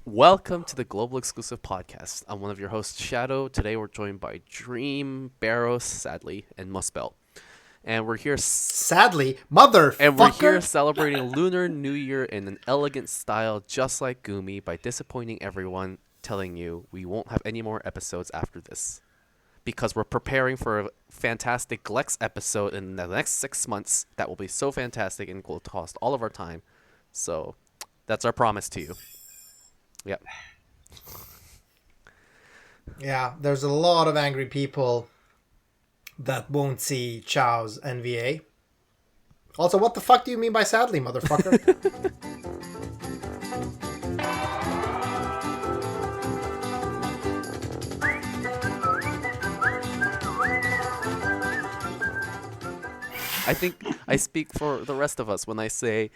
Welcome to the Global Exclusive Podcast. I'm one of your hosts, Shadow. Today we're joined by Dream, Barrows, sadly, and Muspel. And we're here Sadly, and we're here motherfucker. celebrating Lunar New Year in an elegant style just like Gumi by disappointing everyone, telling you we won't have any more episodes after this. Because we're preparing for a fantastic Glex episode in the next 6 months that will be so fantastic and will cost all of our time. So that's our promise to you. Yep. Yeah, there's a lot of angry people that won't see Chow's NVA. Also, what the fuck do you mean by sadly, motherfucker? I think I speak for the rest of us when I say,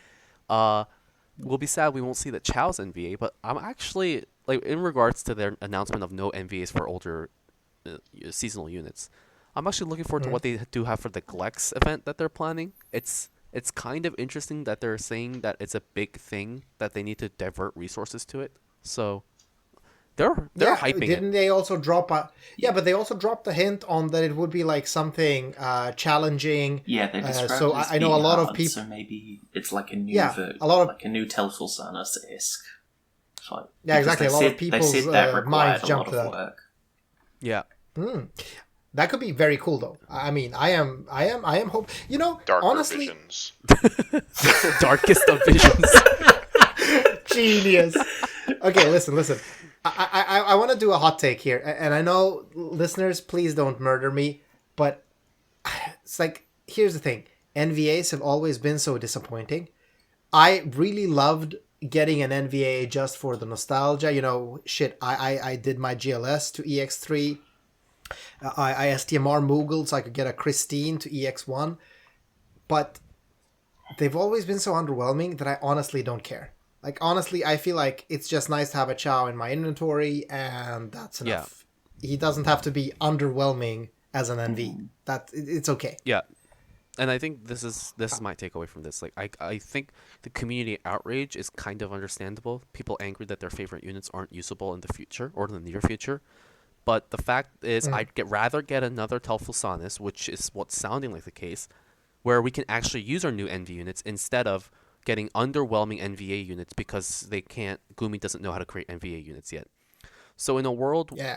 we'll be sad we won't see the Chow's NVA, but I'm actually, like, in regards to their announcement of no NVAs for older seasonal units, I'm actually looking forward to what they do have for the Glex event that they're planning. It's kind of interesting that they're saying that it's a big thing that they need to divert resources to it. So they're Yeah, hyping didn't it. they also drop a... Yeah, but they also dropped a hint on that it would be like something challenging. Yeah, they described So it as I know a being lot hard, of people... so maybe it's like a new Yeah, a lot of... like a new Telsalsanis-esque. So, Yeah, exactly. A lot of they said people's that required minds a jump lot to of that. work. Yeah. That could be very cool, though. I mean, I am hope. You know, Darker honestly, visions. Darkest of visions. genius. Okay, listen. I want to do a hot take here, and I know listeners, please don't murder me, but it's like, here's the thing: NVAs have always been so disappointing. I really loved getting an NVA just for the nostalgia. You know, shit. I did my GLS to EX3. I STMR Moogled so I could get a Christine to EX1, but they've always been so underwhelming that I honestly don't care. Like, honestly, I feel like it's just nice to have a Chow in my inventory, and that's enough. He doesn't have to be underwhelming as an NV. It's okay. Yeah. And I think this is my takeaway from this. Like, I think the community outrage is kind of understandable. People angry that their favorite units aren't usable in the future or in the near future. But the fact is, I'd rather get another Telfusanis, which is what's sounding like the case, where we can actually use our new NV units instead of getting underwhelming NVA units because Gumi doesn't know how to create NVA units yet. So in a world where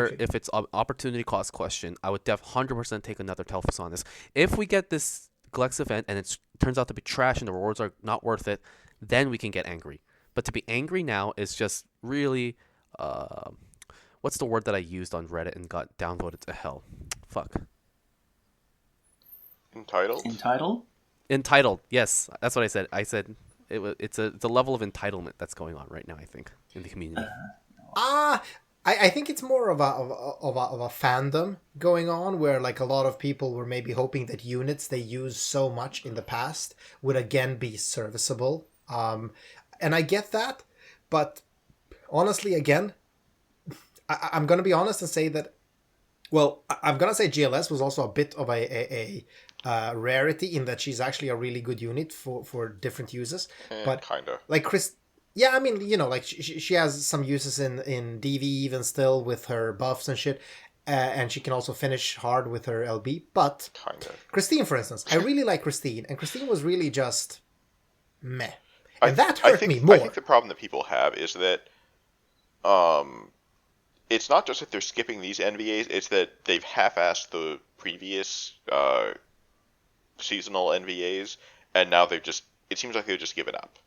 absolutely. if it's an opportunity cost question, I would 100% take another Telfusanis. If we get this Glex event and it turns out to be trash and the rewards are not worth it, then we can get angry. But to be angry now is just really... what's the word that I used on Reddit and got downvoted to hell? Fuck. Entitled? Entitled. Yes, that's what I said. I said it's a level of entitlement that's going on right now, I think, in the community. I think it's more of a fandom going on where, like, a lot of people were maybe hoping that units they used so much in the past would again be serviceable. And I get that, but honestly, again, I'm going to be honest and say that, well, I'm going to say GLS was also a bit of a rarity in that she's actually a really good unit for different uses. But Kinda. like Chris, yeah, I mean, you know, like she has some uses in DV even still with her buffs and shit. And she can also finish hard with her LB. But Kinda. Christine, for instance, I really like Christine. And Christine was really just meh. And that hurt me more. I think the problem that people have is that it's not just that they're skipping these NVAs, it's that they've half-assed the previous seasonal NVAs, and now it seems like they've just given up.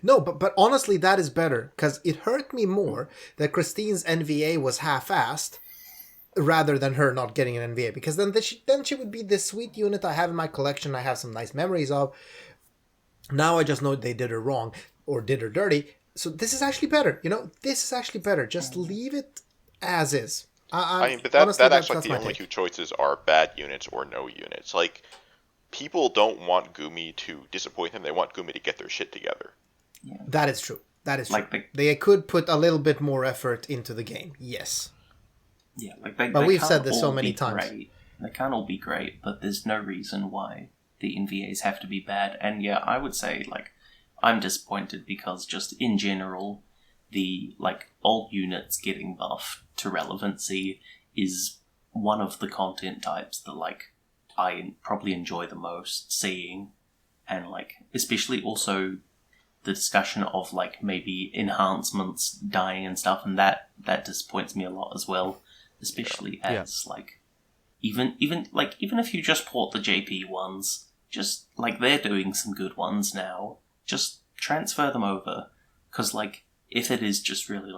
No, but honestly, that is better, because it hurt me more that Christine's NVA was half-assed rather than her not getting an NVA, because then she would be this sweet unit I have in my collection, I have some nice memories of. Now I just know they did her wrong, or did her dirty, so this is actually better, you know? This is actually better. Just leave it as is. I mean, but honestly, that acts like that's the my only take. two choices are bad units or no units. Like, people don't want Gumi to disappoint them, they want Gumi to get their shit together. That is true. That is true. Like they could put a little bit more effort into the game. Yes. Yeah, like But they we've can't said this so all many be times. Great. They can't all be great, but there's no reason why the NVAs have to be bad. And yeah, I would say, like, I'm disappointed because just in general, the old units getting buffed to relevancy is one of the content types that I probably enjoy the most seeing, and especially also the discussion of maybe enhancements dying and stuff, and that disappoints me a lot as well, especially as even if you just port the JP ones, just they're doing some good ones now, just transfer them over, because if it is just really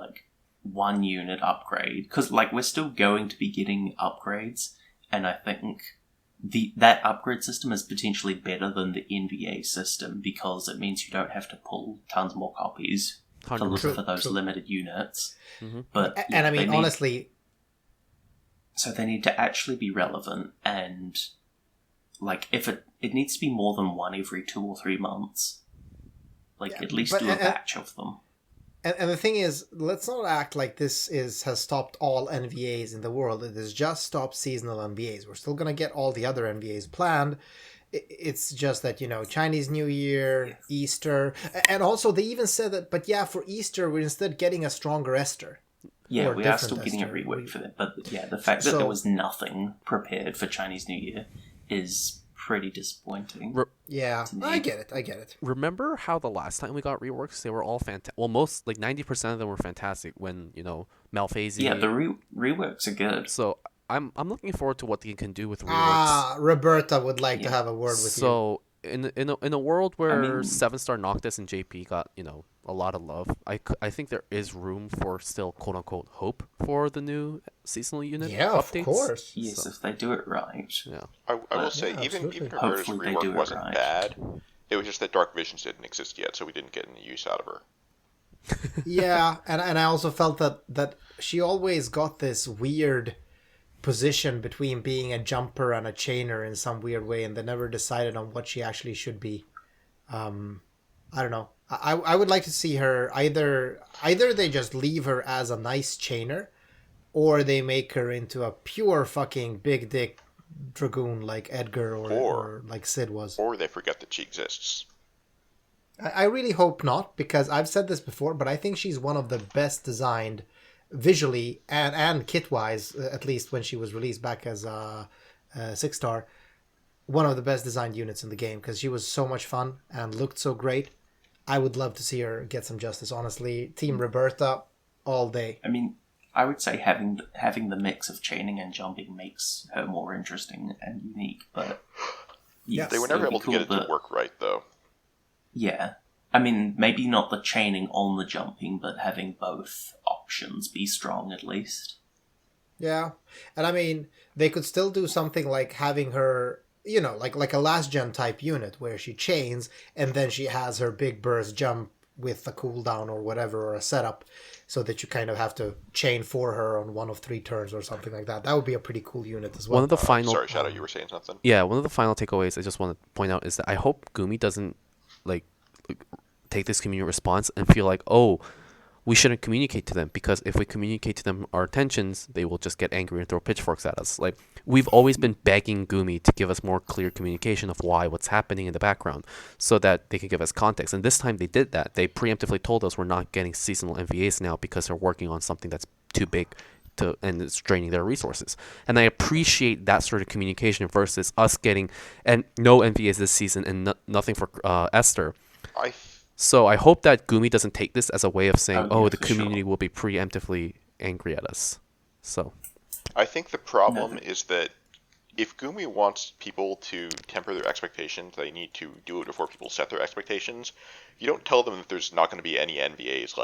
one unit upgrade, because we're still going to be getting upgrades, and I think that upgrade system is potentially better than the NVA system, because it means you don't have to pull tons more copies for those limited units. Mm-hmm. But and I mean, honestly, so they need to actually be relevant, and if it needs to be more than one every 2 or 3 months, at least do a batch of them. And the thing is, let's not act like this has stopped all NVAs in the world. It has just stopped seasonal NVAs. We're still going to get all the other NVAs planned. It's just that, Chinese New Year, Easter. And also they even said that, but yeah, for Easter, we're instead getting a stronger Esther. Yeah, we are still getting a rework for that. But yeah, the fact that there was nothing prepared for Chinese New Year is pretty disappointing. Yeah, I get it. Remember how the last time we got reworks, they were all fantastic. Well, most 90% of them were fantastic. When Malphasy. Yeah, the reworks are good. So I'm looking forward to what they can do with reworks. Roberta would like to have a word with you. So in a world where 7-star Noctis and JP got a lot of love, I think there is room for still quote unquote hope for the new seasonal unit. Yeah, updates. Of course. Yes, if they do it right. Yeah. I will say, even Roberta's rework wasn't bad. It was just that Dark Visions didn't exist yet, so we didn't get any use out of her. Yeah, and I also felt that she always got this weird position between being a jumper and a chainer in some weird way, and they never decided on what she actually should be. I don't know. I would like to see her either they just leave her as a nice chainer, or they make her into a pure fucking big dick dragoon like Edgar or like Sid was. Or they forget that she exists. I really hope not, because I've said this before, but I think she's one of the best designed visually and kit-wise, at least when she was released back as a 6-star, one of the best designed units in the game, because she was so much fun and looked so great. I would love to see her get some justice, honestly. Team Roberta, all day. I mean, I would say having the mix of chaining and jumping makes her more interesting and unique, but... Yes, they were never able to get it to work right, though. Yeah. I mean, maybe not the chaining on the jumping, but having both options be strong at least. Yeah. And I mean, they could still do something like having her, like a last gen type unit where she chains and then she has her big burst jump with a cooldown or whatever, or a setup, so that you kind of have to chain for her on 1 of 3 turns or something like that. That would be a pretty cool unit as well. One of the final... Sorry, Shadow, you were saying something? Yeah, one of the final takeaways I just want to point out is that I hope Gumi doesn't take this community response and feel like, oh, we shouldn't communicate to them, because if we communicate to them our intentions, they will just get angry and throw pitchforks at us. We've always been begging Gumi to give us more clear communication of what's happening in the background, so that they can give us context. And this time they did that. They preemptively told us we're not getting seasonal NVAs now because they're working on something that's too big and it's draining their resources. And I appreciate that sort of communication versus us getting no NVAs this season and nothing for Esther. So I hope that Gumi doesn't take this as a way of saying, the community will be preemptively angry at us. So I think the problem is that if Gumi wants people to temper their expectations, they need to do it before people set their expectations. You don't tell them that there's not going to be any NVAs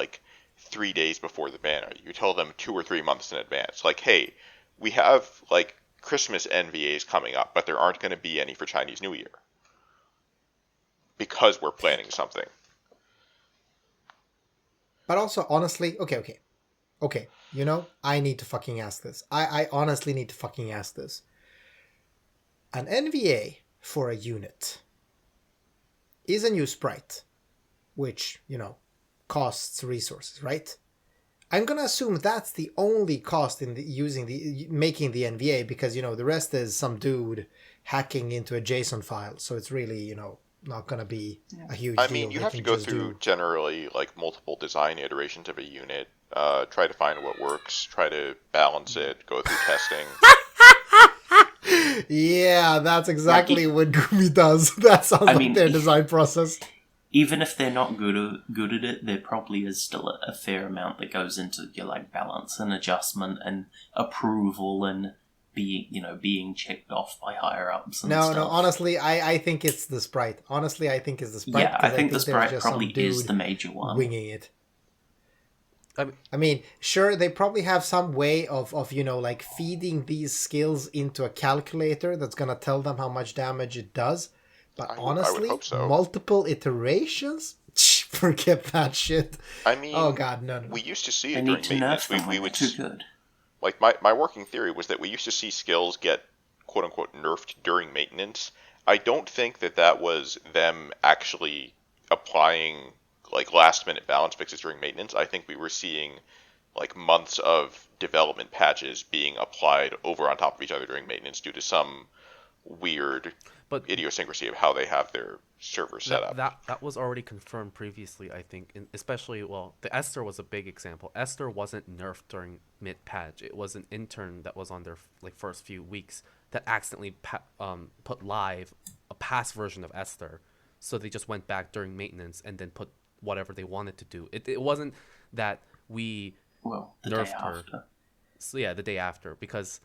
3 days before the banner. You tell them 2 or 3 months in advance. Hey, we have Christmas NVAs coming up, but there aren't going to be any for Chinese New Year, because we're planning something. But also, honestly, okay. I need to fucking ask this. I honestly need to fucking ask this. An NVA for a unit is a new sprite, which, costs resources, right? I'm gonna assume that's the only cost in making the NVA, because, the rest is some dude hacking into a JSON file. So it's really, not gonna be a huge I deal. mean, you They have to can go just through generally like multiple design iterations of a unit, try to find what works, try to balance it, go through testing. Yeah, that's exactly what Gumi does. That sounds like their design process. Even if they're not good at it, there probably is still a fair amount that goes into your like balance and adjustment and approval and being checked off by higher ups and stuff. No, honestly, I think it's the sprite. Honestly, I think it's the sprite. Yeah, I think the there's sprite just probably some dude is the major one. winging it. I I mean, sure, they probably have some way of like feeding these skills into a calculator that's gonna tell them how much damage it does. But I would honestly, hope so. multiple iterations? Forget that shit. I mean, oh god, no. We used to see They it need during to nerf maintenance. them We when would they're too good. like my working theory was that we used to see skills get quote unquote nerfed during maintenance. I don't think that was them actually applying like last minute balance fixes during maintenance. I think we were seeing like months of development patches being applied over on top of each other during maintenance due to some weird idiosyncrasy of how they have their server set up. That was already confirmed previously, I think. Especially, the Esther was a big example. Esther wasn't nerfed during mid patch. It was an intern that was on their first few weeks that accidentally put live a past version of Esther. So they just went back during maintenance and then put whatever they wanted to do. It wasn't that we nerfed her. So yeah, the day after, because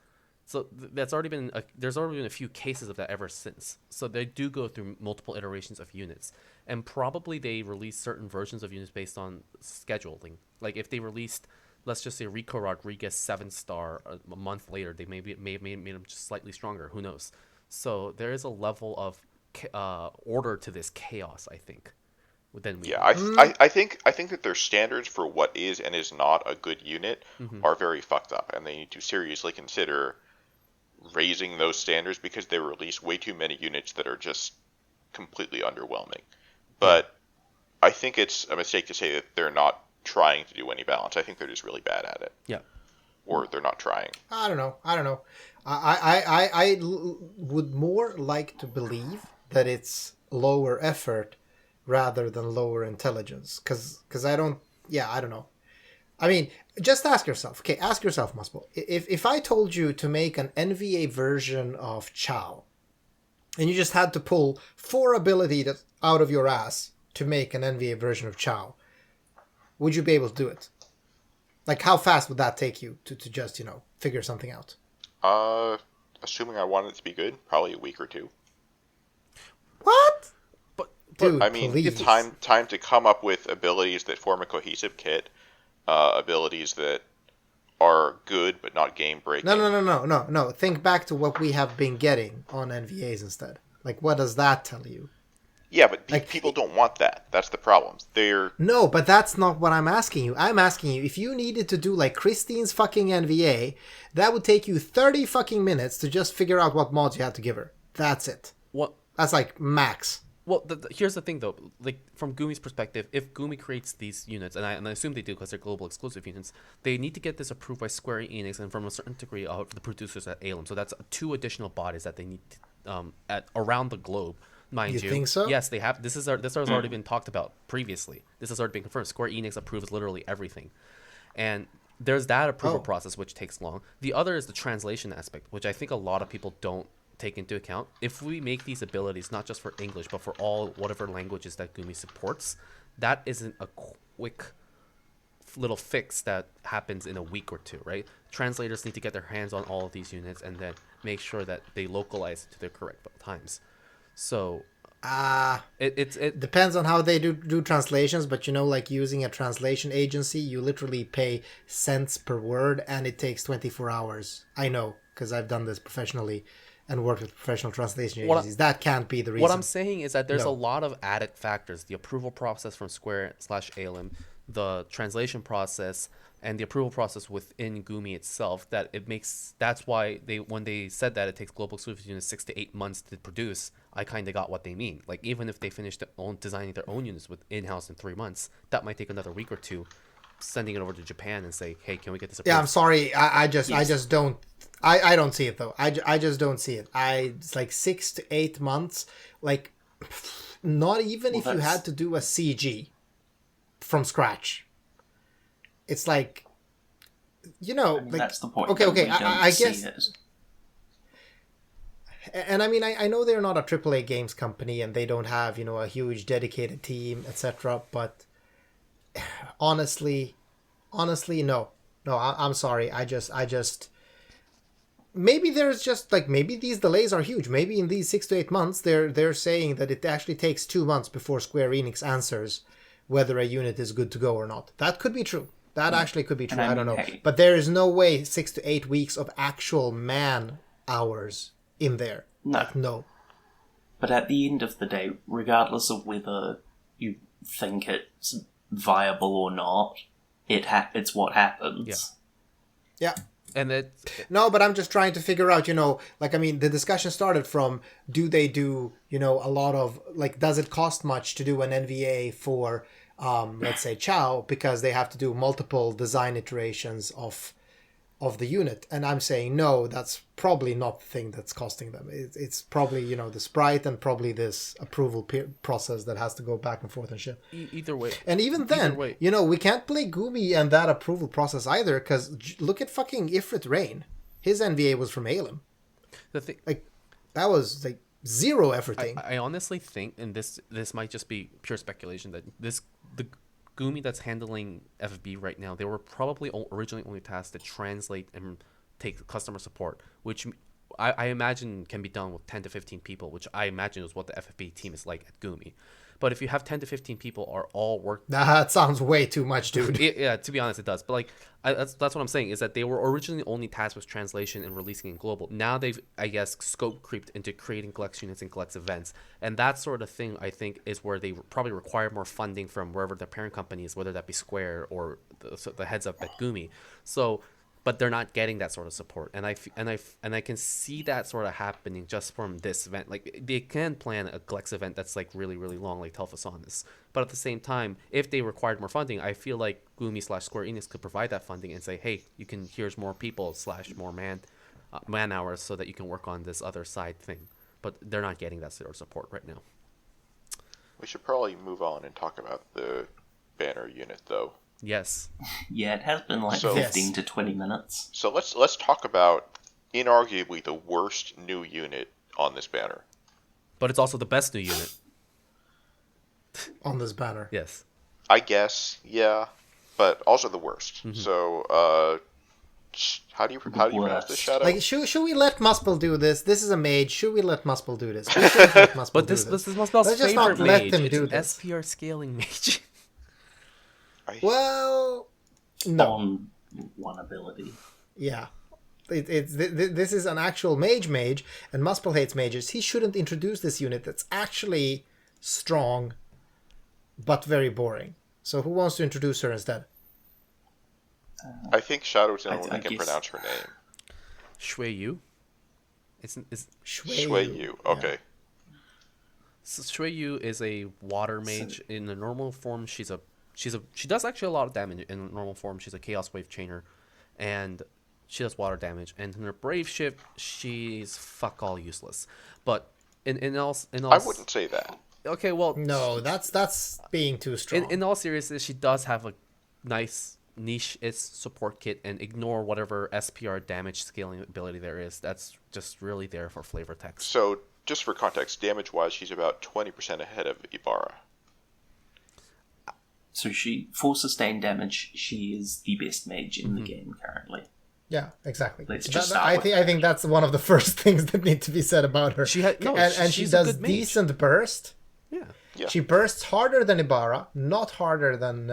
there's already been a few cases of that ever since. So they do go through multiple iterations of units, and probably they release certain versions of units based on scheduling. Like if they released, let's just say Rico Rodriguez 7-star a month later, they may have made him just slightly stronger. Who knows? So there is a level of order to this chaos, I think. I think that their standards for what is and is not a good unit are very fucked up, and they need to seriously consider raising those standards because they release way too many units that are just completely underwhelming. But I think it's a mistake to say that they're not trying to do any balance. I think they're just really bad at it. Yeah. Or they're not trying. I don't know. I would more like to believe that it's lower effort rather than lower intelligence, because I don't know. I mean, just ask yourself, Musple, if I told you to make an NVA version of Chao, and you just had to pull 4 abilities out of your ass to make an NVA version of Chao, would you be able to do it? Like, how fast would that take you to just, figure something out? Assuming I wanted it to be good, probably a week or 2. What? Dude, I mean, please. time to come up with abilities that form a cohesive kit, abilities that are good but not game breaking. No. Think back to what we have been getting on NVAs instead. Like, what does that tell you? Yeah, but people don't want that. That's the problem. No, but that's not what I'm asking you. I'm asking you, if you needed to do like Christine's fucking NVA, that would take you 30 fucking minutes to just figure out what mods you had to give her. That's it. What? That's like max. Well, here's the thing, though. Like, from Gumi's perspective, if Gumi creates these units, and I assume they do because they're global exclusive units, they need to get this approved by Square Enix and from a certain degree of the producers at ALM. So that's 2 additional bodies that they need at around the globe, mind you. You think so? Yes, they have. This has already been talked about previously. This has already been confirmed. Square Enix approves literally everything. And there's that approval process, which takes long. The other is the translation aspect, which I think a lot of people don't take into account. If we make these abilities not just for English but for all whatever languages that Gumi supports, that isn't a quick little fix that happens in a week or 2, right? Translators need to get their hands on all of these units and then make sure that they localize it to their correct times. So it depends on how they do translations, but like using a translation agency, you literally pay cents per word and it takes 24 hours. I know, because I've done this professionally and worked with professional translation agencies. That can't be the reason. What I'm saying is that there's a lot of added factors. The approval process from Square/ALM, the translation process, and the approval process within Gumi itself, that's why when they said that it takes global exclusive units 6 to 8 months to produce, I kind of got what they mean. Like, even if they finish designing their own units with in-house in 3 months, that might take another week or 2, sending it over to Japan and say, hey, can we get this approved? Yeah, I'm sorry. I just don't. I don't see it though. I just don't see it. It's like 6 to 8 months. Like, not even if you that's- had to do a CG from scratch. It's like, you know, I mean, like, that's the point. okay, that okay, we don't I see guess. it. And I mean, I know they're not a AAA games company and they don't have, you know, a huge dedicated team, etc. But honestly, no. No, I'm sorry. I just, maybe there's just like, maybe these delays are huge. Maybe in these 6 to 8 months, they're saying that it actually takes 2 months before Square Enix answers whether a unit is good to go or not. That could be true. That actually could be true. And I don't know. hey, But there is no way 6 to 8 weeks of actual man hours in there. No. Like, no. But at the end of the day, regardless of whether you think it's viable or not, it's what happens. Yeah. And it No, but I'm just trying to figure out, you know, like, I mean, the discussion started from, do they do, you know, a lot of, like, does it cost much to do an NVA for, let's say, Chow, because they have to do multiple design iterations of the unit? And I'm saying, no, that's probably not the thing that's costing them. It's probably, you know, the sprite and probably this approval process that has to go back and forth and shit. either way. And even then, way. you know, we can't play Gumi and that approval process either, because look at fucking Ifrit Rain. His NVA was from Alim. The thing, Like, that was, like, zero everything. I honestly think, and this might just be pure speculation, that the Gumi that's handling FFB right now, they were probably originally only tasked to translate and take customer support, which I imagine can be done with 10 to 15 people, which I imagine is what the FFB team is like at Gumi. But if you have 10 to 15 people are all work, That sounds way too much, dude. yeah, to be honest, it does. But like, that's what I'm saying, is that they were originally only tasked with translation and releasing in global. Now they've, I guess, scope creeped into creating collects units and collects events, and that sort of thing, I think, is where they probably require more funding from wherever their parent company is, whether that be Square or the heads up at Gumi. So, but they're not getting that sort of support, and I can see that sort of happening just from this event. Like, they can plan a Glex event that's like really, really long, like Telfason is, but at the same time, if they required more funding, I feel like Gumi / Square Enix could provide that funding and say, hey, here's more people / more man hours so that you can work on this other side thing. But they're not getting that sort of support right now. We should probably move on and talk about the banner unit, though. Yes. Yeah, it has been like So- 15 to 20 minutes. So let's talk about inarguably the worst new unit on this banner. But it's also the best new unit. On this banner. Yes. I guess, yeah, but also the worst. Mm-hmm. So, how do you pronounce this, Shadow? Like, should we let Muspel do this? This is a mage. Should we let Muspel do this? We should let Muspel But do this is Muspel's Let's just favorite not let mage. them It's do an this. SPR scaling mage. Well, no. On one ability. Yeah. This is an actual mage, and Muspel hates mages. He shouldn't introduce this unit that's actually strong, but very boring. So who wants to introduce her instead? I think Shadow's the only one I that can guess- pronounce her name. Shui Yu. It's Shui Shui Yu. Yu. Yeah. Okay. So Shui Yu is a water mage. In the normal form, she does actually a lot of damage. In normal form, she's a Chaos Wave Chainer, and she does water damage. And in her Brave Shift, she's fuck all useless. But in all I wouldn't say that. Okay, well, No, that's being too strong. in all seriousness, she does have a nice niche support kit, and ignore whatever SPR damage scaling ability there is. That's just really there for flavor text. So, just for context, damage-wise, she's about 20% ahead of Ibarra. So for sustained damage, she is the best mage in the game currently. Yeah, exactly. Let's just start I with think that's one of the first things that need to be said about her. And she she's a does good mage. decent burst. Yeah. Yeah. She bursts harder than Ibarra, not harder than.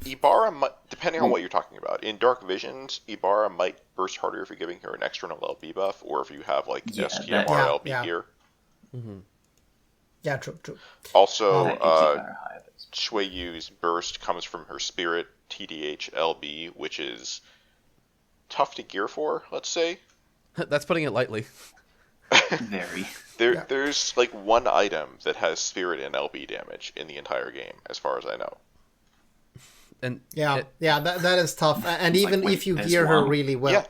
Ibarra might, depending on what you're talking about. In Dark Visions, Ibarra might burst harder if you're giving her an external LB buff, or if you have like Yeah, STMR that- LB yeah. here. Yeah, true. Also, That can keep her higher. Shui Yu's burst comes from her Spirit TDH LB, which is tough to gear for, let's say. That's putting it lightly. Very. There's like one item that has Spirit and LB damage in the entire game, as far as I know. And Yeah, that is tough. And It's even like, wait, if you there's gear her one? really well. Yeah,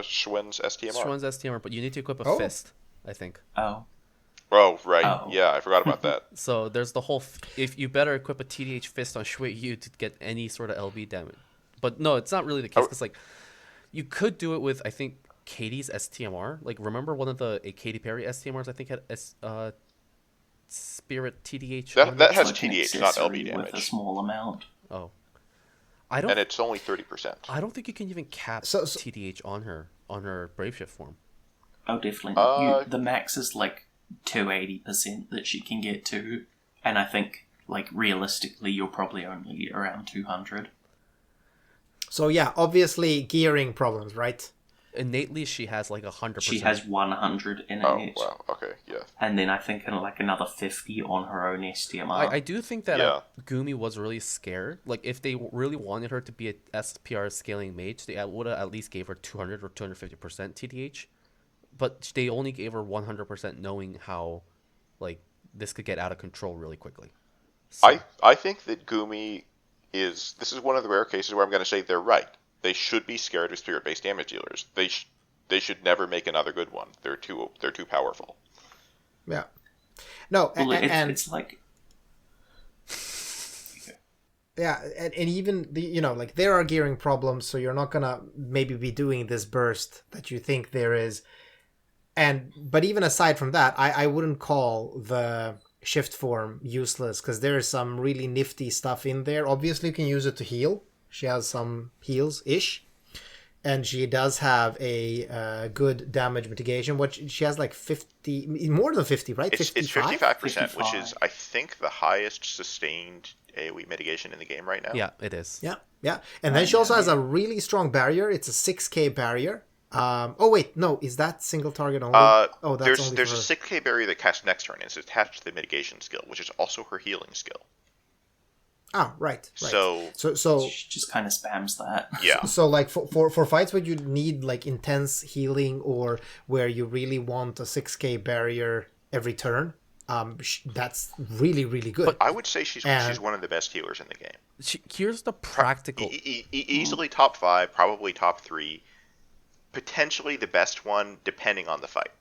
Schwenn's STMR. Schwann's STMR, but you need to equip a Oh. fist, I think. Oh. Oh, right. Oh. Yeah, I forgot about that. So there's the whole if you better equip a TDH fist on Shui Yu to get any sort of LB damage. But no, it's not really the case Oh. because like you could do it with I think Katie's STMR. Like remember one of the Katy Perry STMRs I think had Spirit TDH. on That it? has Like an TDH, not LB accessory with a damage. small amount. Oh, And it's only 30%. I don't think you can even cap So- TDH on her Brave Shift form. Oh, definitely. The max is like 280% that she can get to, and I think like realistically, you're probably only around 200. So yeah, obviously gearing problems, right? Innately, she has like 100%. She has 100 in Oh, it, wow. Okay, yeah. and then I think like another 50 on her own STMR. I do think that Yeah. Gumi was really scared. Like, if they really wanted her to be a SPR scaling mage, they would have at least gave her 200 or 250% TDH. But they only gave her 100% knowing how, like, this could get out of control really quickly. So, I think that Gumi this is one of the rare cases where I'm going to say they're right. They should be scared of spirit-based damage dealers. They should never make another good one. They're too powerful. Yeah. No, well, and it's like yeah, and even like there are gearing problems, so you're not gonna maybe be doing this burst that you think there is. But even aside from that, I wouldn't call the shift form useless because there is some really nifty stuff in there. Obviously, you can use it to heal. She has some heals ish, and she does have a good damage mitigation. What she has like 50, more than 50, right? It's 55%, which is I think the highest sustained AoE mitigation in the game right now. yeah, it is. Yeah, yeah. And then she also has a really strong barrier. It's a 6k barrier. Oh wait, no, is that single target only? Oh, that's only there's for a 6k barrier that casts next turn, and it's attached to the mitigation skill, which is also her healing skill. Oh, right. So she just kind of spams that. yeah, So like for fights where you need like intense healing or where you really want a 6k barrier every turn, that's really really good. I would say she's one of the best healers in the game. Here's the practical. Easily top 5, probably top 3, potentially the best one depending on the fight.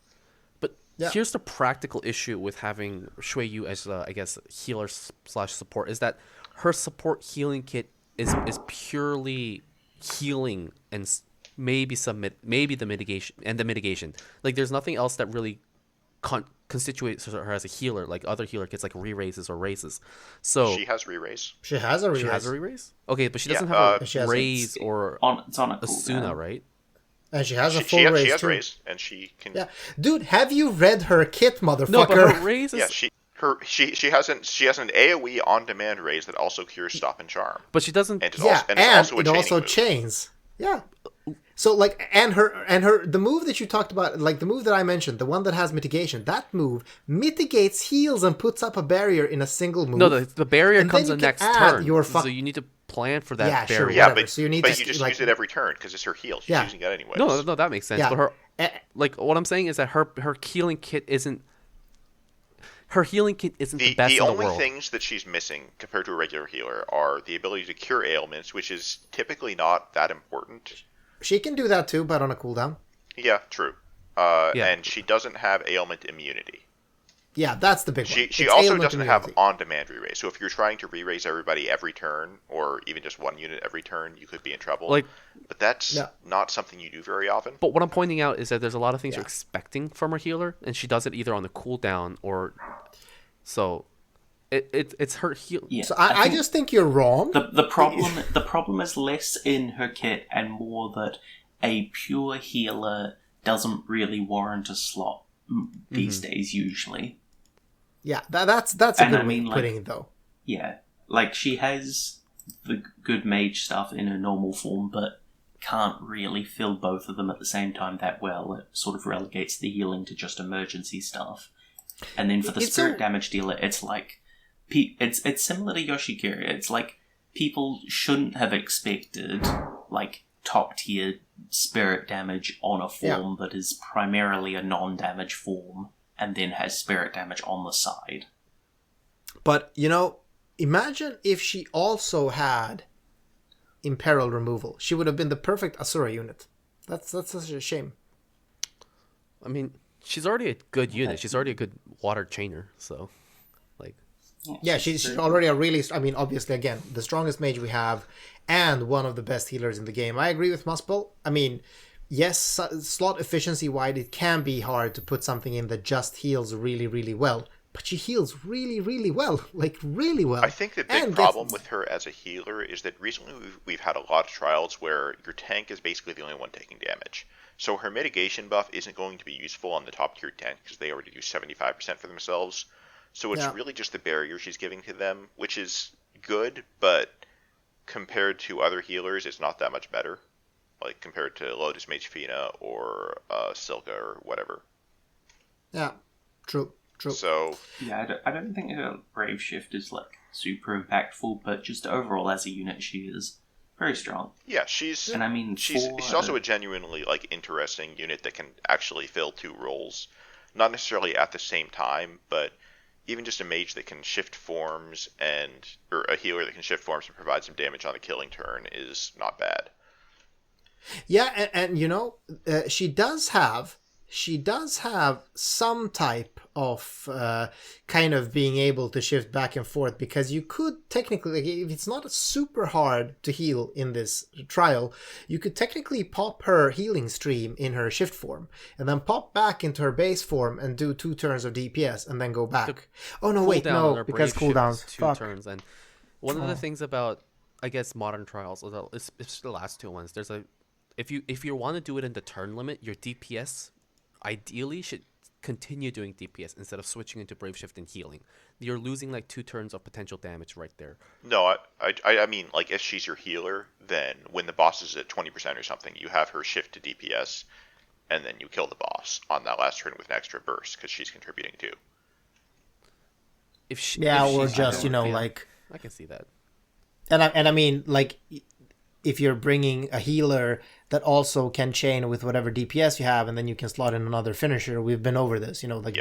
But Yeah. here's the practical issue with having Shui Yu as I guess healer / support is that her support healing kit is purely healing and maybe the mitigation. Like there's nothing else that really constitutes her as a healer like other healer kits like re-raises or raises. So She has re-raise. She has a she has a re-raise? Okay, but she doesn't Yeah, have she a has a- raise or It's on a Asuna, cooldown. right? and she has a She full raise has too. raise, and she can. Yeah, dude, have you read her kit, motherfucker? No, but her raise is Yeah, she has an AoE on demand raise that also cures stop and charm. but she doesn't And it's yeah, also, and it's also a it chaining also move. chains. Yeah. So like, and her the move that you talked about, like the move that I mentioned, the one that has mitigation, that move mitigates heals and puts up a barrier in a single move. No, the barrier And then comes you the can next add turn. your So you need to plan for that Yeah, sure, barrier. Yeah, whatever. but So you need but to you just like- use it every turn because it's her heal. She's Yeah. using it anyways. No, that makes sense. Yeah. But her Eh, like what I'm saying is that her healing kit isn't the best The in the only world. things that she's missing compared to a regular healer are the ability to cure ailments, which is typically not that important. she can do that too, but on a cooldown. Yeah, true. Yeah. And she doesn't have ailment immunity. Yeah, that's the big one. She It's also ailment doesn't have immunity. on-demand re-raise. So if you're trying to re-raise everybody every turn, or even just one unit every turn, you could be in trouble. Like- but that's Yeah. not something you do very often. But what I'm pointing out is that there's a lot of things Yeah. you're expecting from her healer, and she does it either on the cooldown or so. It's her heal. Yeah, So I think just think you're wrong. the problem is less in her kit and more that a pure healer doesn't really warrant a slot these days usually. Yeah, that's a And good I mean, way of putting it though. Yeah, like she has the good mage stuff in her normal form, but can't really fill both of them at the same time that well. It sort of relegates the healing to just emergency stuff. And then for the It's spirit a- damage dealer, it's like it's similar to Yoshikiri. It's like people shouldn't have expected like top tier spirit damage on a form that is primarily a non-damage form and then has spirit damage on the side. But imagine if she also had imperil removal. She would have been the perfect Asura unit. That's such a shame. I mean, she's already a good unit. She's already a good water chainer. So, like, Yeah, she's already a really. I mean, obviously, again, the strongest mage we have, and one of the best healers in the game. I agree with Muspel. I mean, yes, slot efficiency wide, it can be hard to put something in that just heals really, really well. But she heals really, really well, like really well. I think the big problem with her as a healer is that recently we've had a lot of trials where your tank is basically the only one taking damage. So her mitigation buff isn't going to be useful on the top tier tank because they already do 75% for themselves. So it's really just the barrier she's giving to them, which is good, but compared to other healers, it's not that much better. Like compared to Lotus Mage Fina or Silka or whatever. Yeah, true. So yeah, I don't think her Brave Shift is like super impactful, but just overall as a unit, she is very strong. Yeah, she's also a genuinely like interesting unit that can actually fill two roles, not necessarily at the same time, but even just a mage that can shift forms or a healer that can shift forms and provide some damage on a killing turn is not bad. Yeah, and you know, she does have some type of kind of being able to shift back and forth, because you could technically, if it's not super hard to heal in this trial, you could technically pop her healing stream in her shift form and then pop back into her base form and do 2 turns of DPS and then go back. Oh no, wait, no, because cooldowns. 2 turns. And one of the things about, I guess, modern trials, it's the last 2 ones. There's if you want to do it in the turn limit, your DPS ideally should continue doing DPS instead of switching into Brave Shift and healing. You're losing like 2 turns of potential damage right there. No, I mean, like, if she's your healer, then when the boss is at 20% or something, you have her shift to DPS, and then you kill the boss on that last turn with an extra burst, because she's contributing too. Or just, you know, like... I can see that. And I mean, like, if you're bringing a healer that also can chain with whatever DPS you have, and then you can slot in another finisher. We've been over this, you know, like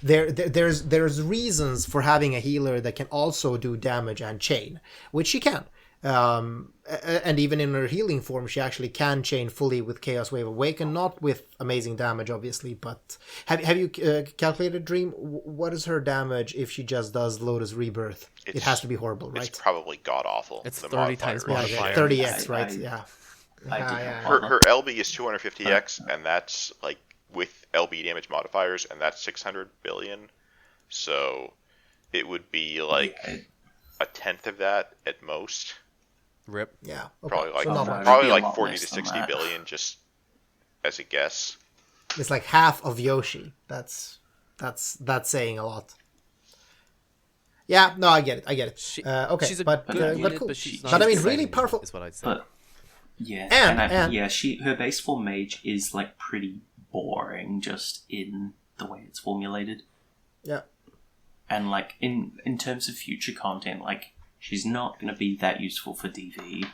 there's reasons for having a healer that can also do damage and chain, which she can. And even in her healing form, she actually can chain fully with Chaos Wave Awaken, not with amazing damage, obviously. But have you calculated, Dream? What is her damage if she just does Lotus Rebirth? It has to be horrible, right? It's probably god awful. It's 30 times modifier. 30x, right? Yeah. Her LB is 250x, and that's like with LB damage modifiers, and that's 600 billion. So it would be like a tenth of that at most. Rip. Yeah. Okay. Probably like 40 to 60 billion, just as a guess. It's like half of Yoshi. That's saying a lot. Yeah, no, I get it. Okay, she's a but good unit, cool. but she's But not I mean, really powerful. Is what I'd say. But yeah, and her base form mage is like pretty boring, just in the way it's formulated. Yeah. And like in terms of future content, like she's not going to be that useful for DV.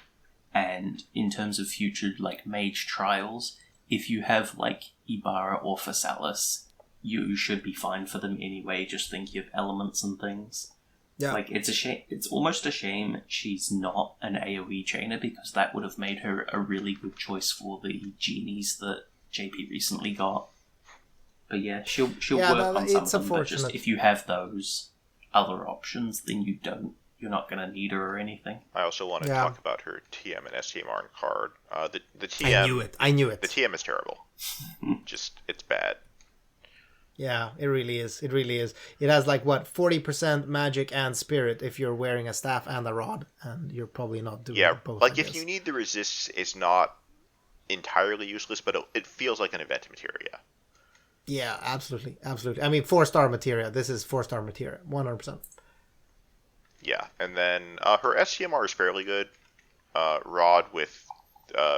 And in terms of future like mage trials, if you have like Ibarra or Phasalis, you should be fine for them anyway. Just thinking of elements and things. Yeah. Like it's a shame. It's almost a shame she's not an AoE chainer, because that would have made her a really good choice for the genies that JP recently got. But yeah, she'll work on some of them. But just if you have those other options, then you're not going to need her or anything. I also want to talk about her TM and STMR card. The TM. I knew it. The TM is terrible. It's bad. Yeah, it really is. It has like 40% magic and spirit if you're wearing a staff and a rod, and you're probably not doing both. Like if you need the resist, it's not entirely useless, but it feels like an event materia. Yeah, absolutely. I mean, 4-star materia. This is 4-star materia, 100%. Yeah, and then her SCMR is fairly good. Rod with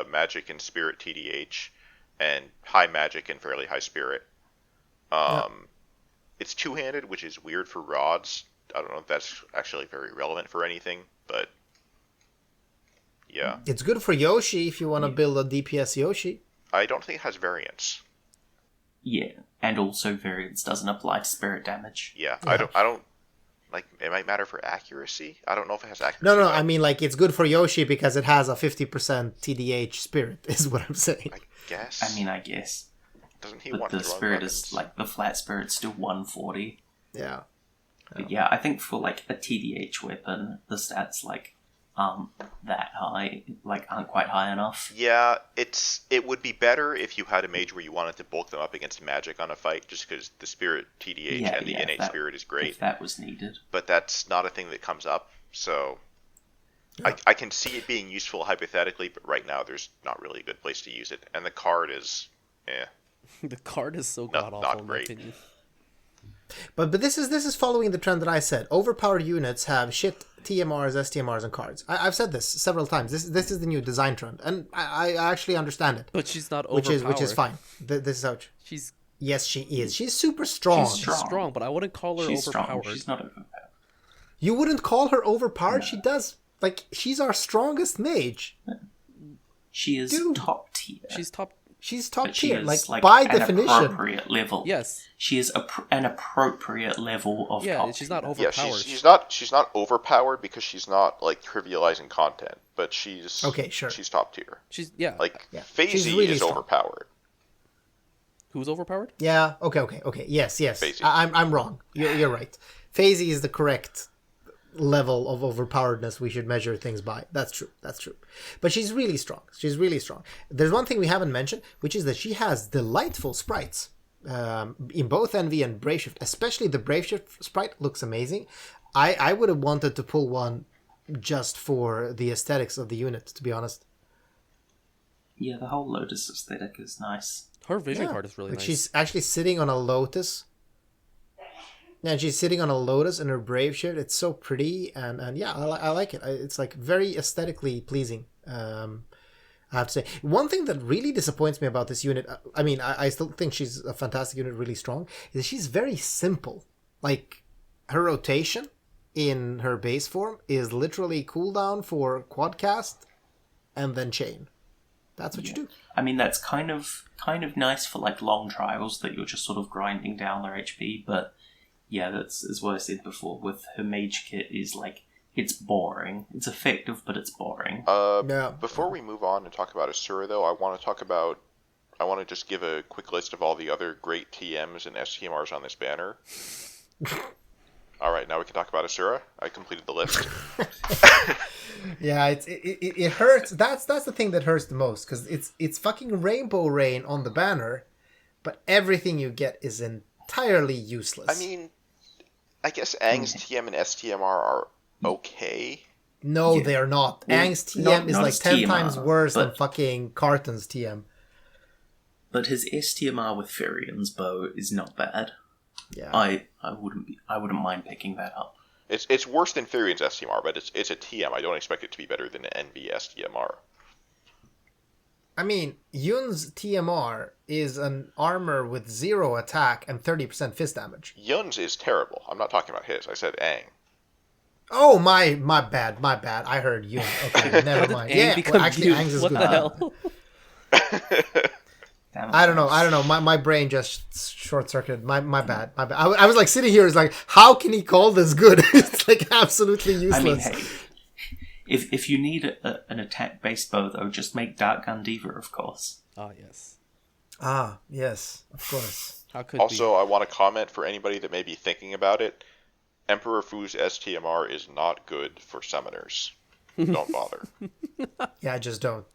magic and spirit TDH, and high magic and fairly high spirit. It's two-handed, which is weird for rods. I don't know if that's actually very relevant for anything, but yeah. It's good for Yoshi if you want to build a DPS Yoshi. I don't think it has variance. Yeah, and also variance doesn't apply to spirit damage. Yeah. I don't like, it might matter for accuracy. I don't know if it has accuracy. No, I mean, like, it's good for Yoshi because it has a 50% TDH spirit, is what I'm saying. I guess. I mean, I guess. Doesn't he but want the to run spirit weapons? is like the flat spirit's still 140. Yeah. But yeah, I think for like a TDH weapon, the stats like aren't that high, like aren't quite high enough. Yeah, it would be better if you had a mage where you wanted to bulk them up against magic on a fight, just because the spirit TDH Yeah, and the yeah, innate that- spirit is great. If that was needed. But that's not a thing that comes up, so Yeah. I can see it being useful hypothetically, but right now there's not really a good place to use it, and the card is, The card is so Not- god awful not in my great. opinion. But this is following the trend that I said. Overpowered units have shit TMRs, STMRs, and cards. I've said this several times. This is the new design trend, and I actually understand it, But she's not which overpowered. is fine. This is how. She's Yes, she is. She's super strong. She's strong. strong, but I wouldn't call her She's overpowered. strong. She's not overpowered. You wouldn't call her overpowered. No. She does. Like, she's our strongest mage. She is Dude. top tier. She's top. She's top But she tier. is Like, by an definition. appropriate level. Yes. She is an appropriate level of Yeah, top she's not tier. overpowered. yeah, she's not overpowered because she's not like trivializing content, but she's Okay, sure. she's top tier. She's yeah. Like Yeah. FaZe She's really is strong. overpowered. Who's overpowered? Yeah. Okay. Yes. FaZe. I'm wrong. You're right. FaZe is the correct level of overpoweredness we should measure things by. That's true. But she's really strong. There's one thing we haven't mentioned, which is that she has delightful sprites. In both Envy and Braveshift, especially the Braveshift sprite looks amazing. I would have wanted to pull one just for the aesthetics of the unit, to be honest. Yeah, the whole Lotus aesthetic is nice. Her vision Yeah. card is really Like, nice. she's actually sitting on a lotus. And she's sitting on a lotus in her brave shirt. It's so pretty, and yeah, I like it. It's like very aesthetically pleasing. I have to say, one thing that really disappoints me about this unit, I still think she's a fantastic unit, really strong, is that she's very simple. Like, her rotation in her base form is literally cooldown for quadcast and then chain. That's what you do. I mean, that's kind of nice for like long trials that you're just sort of grinding down their HP. But yeah, that's as what I said before. With her mage kit, is like it's boring. It's effective, but it's boring. Yeah. Before we move on and talk about Asura, though, I want to just give a quick list of all the other great TMs and STMRs on this banner. All right, now we can talk about Asura. I completed the list. Yeah, it hurts. That's the thing that hurts the most, because it's fucking Rainbow Rain on the banner, but everything you get is entirely useless. I mean, I guess Aang's TM and STMR are okay. no, yeah. they're not. Well, Aang's TM not is like as 10 TMR, times worse than but- fucking Carton's TM. But his STMR with Firian's bow is not bad. Yeah. I wouldn't mind picking that up. It's worse than Therian's STMR, but it's a TM. I don't expect it to be better than an NV STMR. I mean, Yun's TMR is an armor with 0 attack and 30% fist damage. Yun's is terrible. I'm not talking about his. I said Aang. Oh, my bad. I heard Yun. Okay, never mind. Aang Yeah, become well, actually, Yun? Aang's is What good. the hell? Damn it. I don't know. My brain just short circuited. My bad. I was like sitting here. It's like, how can he call this good? It's like absolutely useless. I mean, hey, if you need an attack based bow though, just make Dark Gun Diva, of course. Ah, yes. Ah, yes, of course. How could Also, I want to comment for anybody that may be thinking about it. Emperor Fu's STMR is not good for summoners. Don't bother. Yeah, just don't.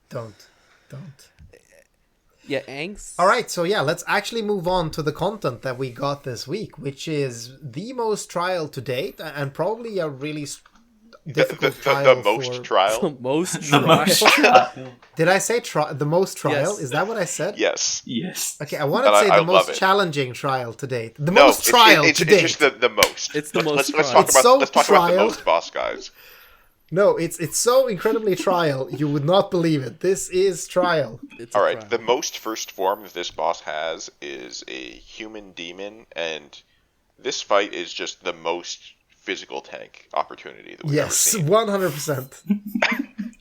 Yeah, Aang's. All right, so yeah, let's actually move on to the content that we got this week, which is the most trial to date, and probably a really difficult trial The most for... trial? The most The most trial. Did I say the most trial? Yes. Is that what I said? Yes. Yes. Okay, I wanted And to say I the love most it. challenging trial to date. The No, most trial it's to date. just the most. It's the most Let's trial. talk It's about so let's talk about the trial. most boss guys. No, it's so incredibly trial, you would not believe it. This is trial. It's a All right, trial. the most first form that this boss has is a human demon, and this fight is just the most physical tank opportunity that we've Yes, ever seen. 100%.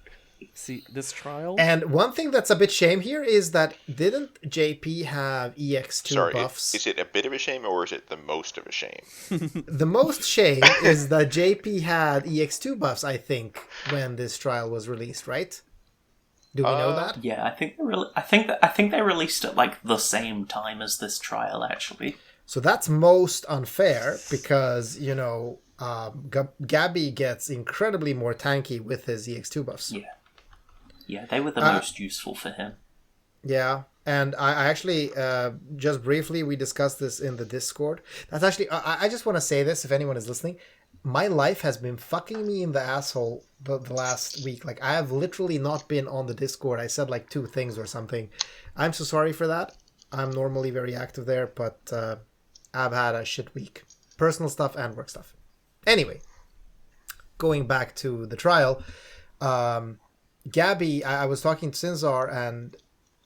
See, this trial. And one thing that's a bit shame here is that didn't JP have EX2 Sorry, buffs? is it a bit of a shame or is it the most of a shame? The most shame is that JP had EX2 buffs, I think, when this trial was released, right? Do we know that? Yeah, I think they released it like the same time as this trial, actually. So that's most unfair because, Gabby gets incredibly more tanky with his EX2 buffs. Yeah. Yeah, they were the most useful for him. Yeah, and I actually, just briefly, we discussed this in the Discord. That's actually, I just want to say this if anyone is listening. My life has been fucking me in the asshole the last week. Like, I have literally not been on the Discord. I said like 2 things or something. I'm so sorry for that. I'm normally very active there, but I've had a shit week. Personal stuff and work stuff. Anyway, going back to the trial, Gabby, I was talking to Sinzar, and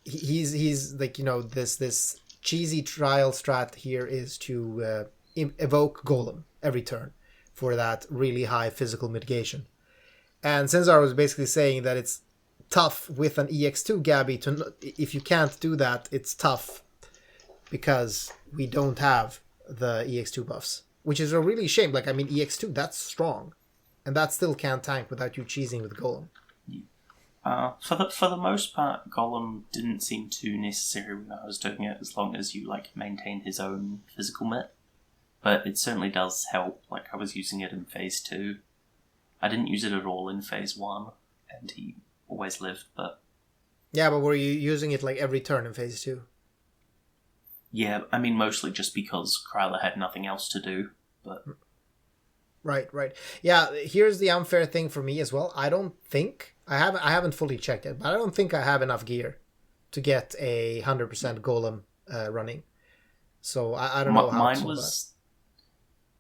he's like, this cheesy trial strat here is to evoke Golem every turn for that really high physical mitigation. And Sinzar was basically saying that it's tough with an EX2 Gabby if you can't do that, it's tough because we don't have the EX2 buffs, which is a really shame. Like, I mean, EX2, that's strong, and that still can't tank without you cheesing with Golem. For the most part, Golem didn't seem too necessary when I was doing it, as long as you maintain his own physical mit. But it certainly does help. Like, I was using it in Phase 2. I didn't use it at all in Phase 1, and he always lived, but... Yeah, but were you using it, every turn in Phase 2? Yeah, I mean, mostly just because Kryler had nothing else to do, but... Right. Yeah, here's the unfair thing for me as well. I don't think... I haven't fully checked it, but I don't think I have enough gear to get a 100% Golem running. So I don't know how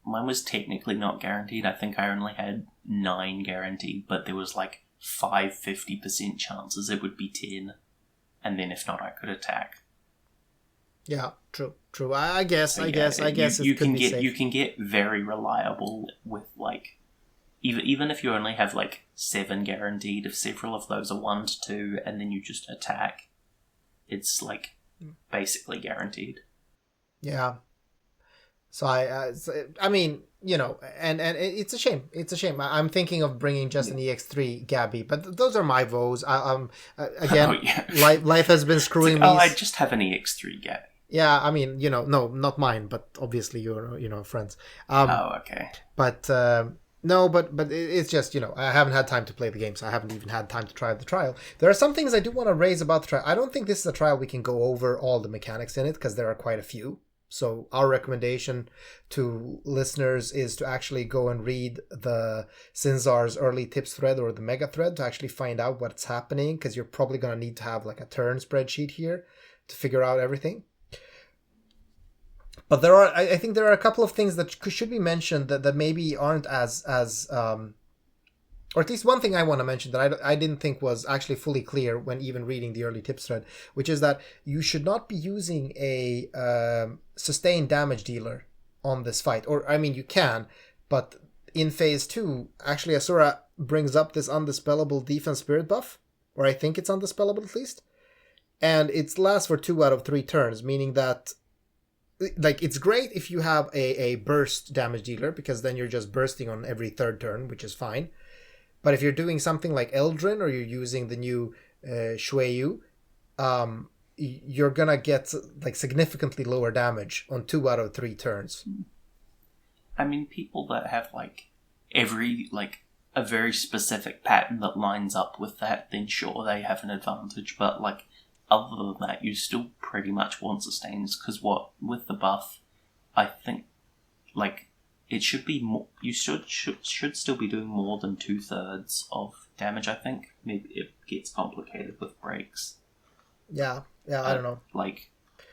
mine was technically not guaranteed. I think I only had 9 guaranteed, but there was 5 50% chances it would be 10, and then if not, I could attack. Yeah, true. I guess you can be safe. You can get very reliable with even if you only have 7 guaranteed, if several of those are 1 to 2, and then you just attack, it's basically guaranteed. Yeah. So I mean, and it's a shame. It's a shame. I'm thinking of bringing just an EX3 Gabby, but those are my vows. Again, life has been screwing me. I just have an EX3 Gabby. Yeah, I mean, no, not mine, but obviously you're friends. Okay. But no, but it's just, I haven't had time to play the game, so I haven't even had time to try the trial. There are some things I do want to raise about the trial. I don't think this is a trial we can go over all the mechanics in it, because there are quite a few. So our recommendation to listeners is to actually go and read the Sinzar's early tips thread or the mega thread to actually find out what's happening, because you're probably going to need to have a turn spreadsheet here to figure out everything. But I think there are a couple of things that should be mentioned that maybe aren't as or at least one thing I want to mention that I didn't think was actually fully clear when even reading the early tips thread, which is that you should not be using a sustained damage dealer on this fight. Or, I mean, you can, but in Phase 2, actually Asura brings up this undispellable defense spirit buff, or I think it's undispellable at least, and it lasts for 2 out of 3 turns, meaning that it's great if you have a burst damage dealer, because then you're just bursting on every 3rd turn, which is fine. But if you're doing something like Eldrin, or you're using the new Shui Yu, you're gonna get significantly lower damage on 2 out of 3 turns. I mean, people that have every a very specific pattern that lines up with that, then sure, they have an advantage. But other than that, you still pretty much want sustains, because with the buff, I think it should be more. You should still be doing more than 2/3 of damage. I think maybe it gets complicated with breaks. Yeah, I don't know.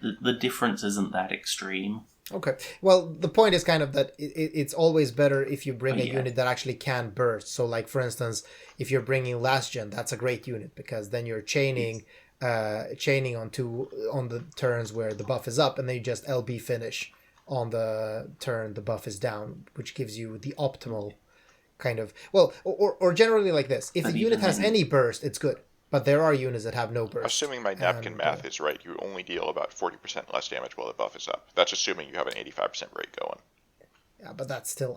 The difference isn't that extreme. Okay, well, the point is kind of that it's always better if you bring a unit that actually can burst. So, for instance, if you're bringing Last Gen, that's a great unit, because then you're chaining on the turns where the buff is up, and then you just LB finish on the turn the buff is down, which gives you the optimal kind of, or generally like this. If the unit has any burst, it's good, but there are units that have no burst. Assuming my napkin math is right, you only deal about 40% less damage while the buff is up. That's assuming you have an 85% rate going. Yeah, but that's still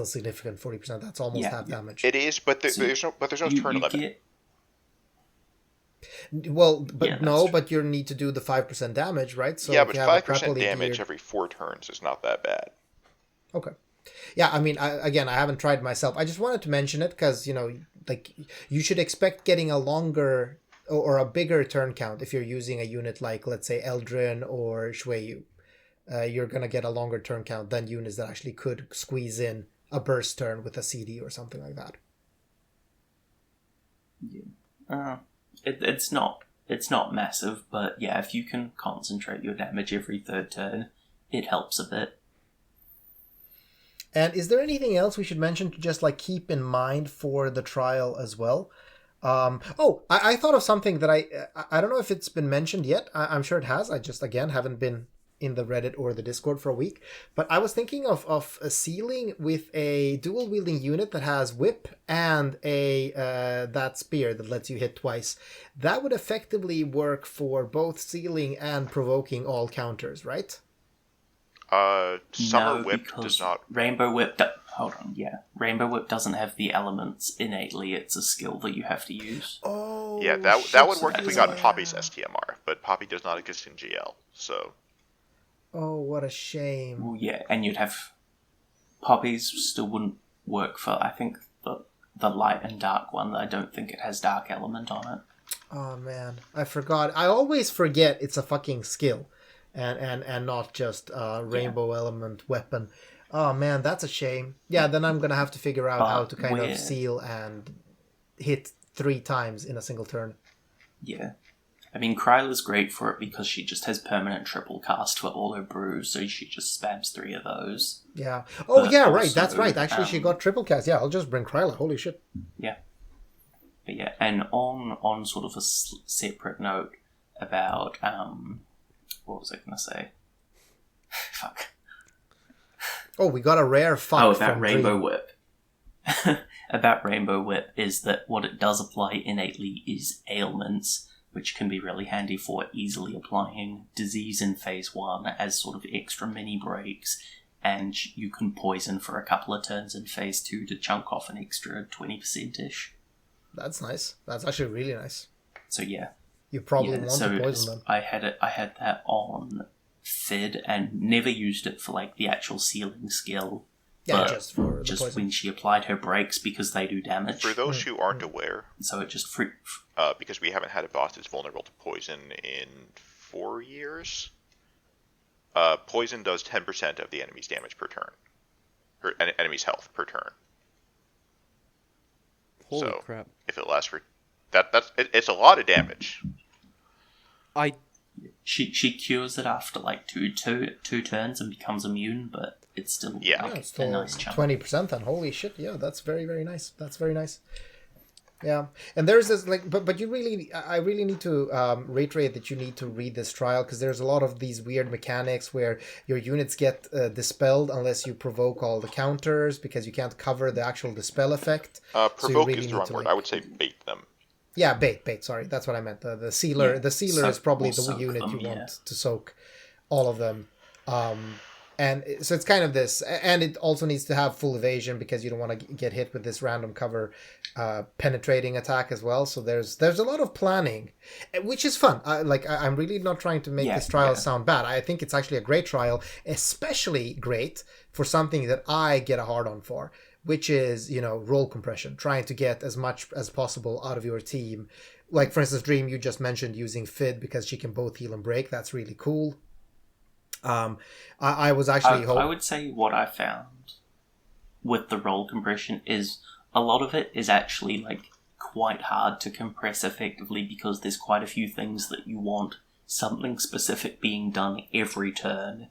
significant. 40%, that's almost half damage. It is, but there's no turn limit. Well, but Yeah, no, that's but you need to do the 5% damage, right? So yeah, if but you have a 5% properly damage geared... every 4 turns is not that bad. Okay. Yeah, I mean, again, I haven't tried myself. I just wanted to mention it because, like, you should expect getting a longer or a bigger turn count if you're using a unit like, let's say, Eldrin or Shui Yu. You're going to get a longer turn count than units that actually could squeeze in a burst turn with a CD or something like that. It's not massive, but yeah, if you can concentrate your damage every third turn, it helps a bit. And is there anything else we should mention to just like keep in mind for the trial as well? I thought of something that I don't know if it's been mentioned yet. I'm sure it has. I just, again, haven't been in the Reddit or the Discord for a week. But I was thinking of a sealing with a dual wielding unit that has whip and that spear that lets you hit twice. That would effectively work for both sealing and provoking all counters, right? Summer No, Whip because does not. Rainbow Whip. Hold on, yeah. Rainbow Whip doesn't have the elements innately. It's a skill that you have to use. Oh, Yeah, that would work if we got yeah. Poppy's STMR, but Poppy does not exist in GL, so. Oh, what a shame. Well, yeah, and you'd have Poppies still wouldn't work for. I think the light and dark one. I don't think it has dark element on it. Oh man, I forgot. I always forget it's a fucking skill, and not just a rainbow element weapon. Oh man, that's a shame. Yeah, then I'm gonna have to figure out how to kind of seal and hit 3 times in a single turn. Yeah. I mean, Kryla's great for it because she just has permanent triple cast for all her brews, so she just spams 3 of those. Yeah. Oh But yeah, right. also, That's right. Actually, she got triple cast. Yeah, I'll just bring Kryla. Holy shit. Yeah. But yeah, and on sort of a separate note about, what was I going to say? Fuck. Oh, we got a rare fuck about from Rainbow Dream. Whip. About Rainbow Whip is that what it does apply innately is ailments, which can be really handy for easily applying disease in phase 1 as sort of extra mini breaks, and you can poison for a couple of turns in phase 2 to chunk off an extra 20%-ish. That's nice. That's actually really nice. So yeah. You probably want to poison them. I had that on Fid and never used it for like the actual sealing skill. Yeah, just for the just poison. when she applied her breaks because they do damage. For those who aren't aware, so it just because we haven't had a boss that's vulnerable to poison in 4 years, poison does 10% of the enemy's damage per turn. Or enemy's health per turn. Holy crap. If it lasts for... It's a lot of damage. She cures it after like two turns and becomes immune, but it's still it's still a nice chunk. 20% then. Holy shit! Yeah, that's very, very nice. That's very nice. Yeah, and there's this but you really, I really need to reiterate that you need to read this trial because there's a lot of these weird mechanics where your units get dispelled unless you provoke all the counters because you can't cover the actual dispel effect. Provoke is the wrong word. I would say bait them. Yeah, bait. Sorry, that's what I meant. The sealer. Yeah. The sealer is probably the unit you want to soak all of them. And so it's kind of this, and it also needs to have full evasion because you don't want to get hit with this random cover penetrating attack as well. So there's a lot of planning, which is fun. I'm really not trying to make this trial sound bad. I think it's actually a great trial, especially great for something that I get a hard on for, which is, role compression, trying to get as much as possible out of your team. Like, for instance, Dream, you just mentioned using Fid because she can both heal and break. That's really cool. I was actually... I would say what I found with the role compression is a lot of it is actually, like, quite hard to compress effectively because there's quite a few things that you want something specific being done every turn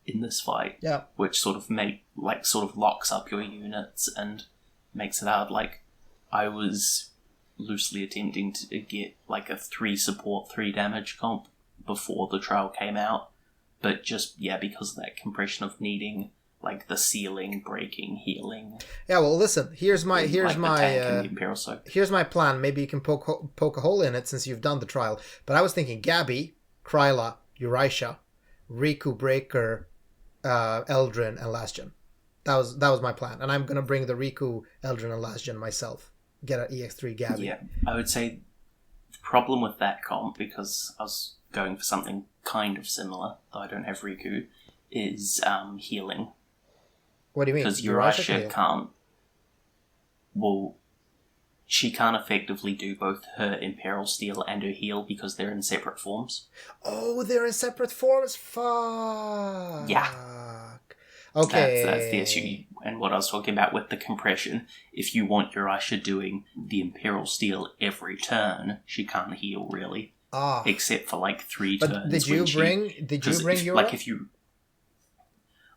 in this fight, which sort of locks up your units and makes it hard. Like, I was loosely attempting to get like a 3 support 3 damage comp before the trial came out, but just because of that compression of needing like the sealing, breaking, healing. Yeah, well, listen. Here's my plan. Maybe you can poke a hole in it since you've done the trial. But I was thinking Gabby, Kryla, Eurasia, Riku Breaker, Eldrin, and Last Gen. That was my plan, and I'm gonna bring the Riku, Eldrin, and Last Gen myself. Get an EX3 Gabby. Yeah, I would say problem with that comp, because I was going for something kind of similar, though I don't have Riku, is healing. What do you mean? Because Uriasha Uriasha can't... Well, she can't effectively do both her Imperial Steel and her heal because they're in separate forms. Oh, they're in separate forms? Fuck. Yeah. Okay. That's the issue. And what I was talking about with the compression, if you want Uriasha doing the Imperial Steel every turn, she can't heal really. Ah. Except for like 3 But turns. did you bring Uriasha? Like if you...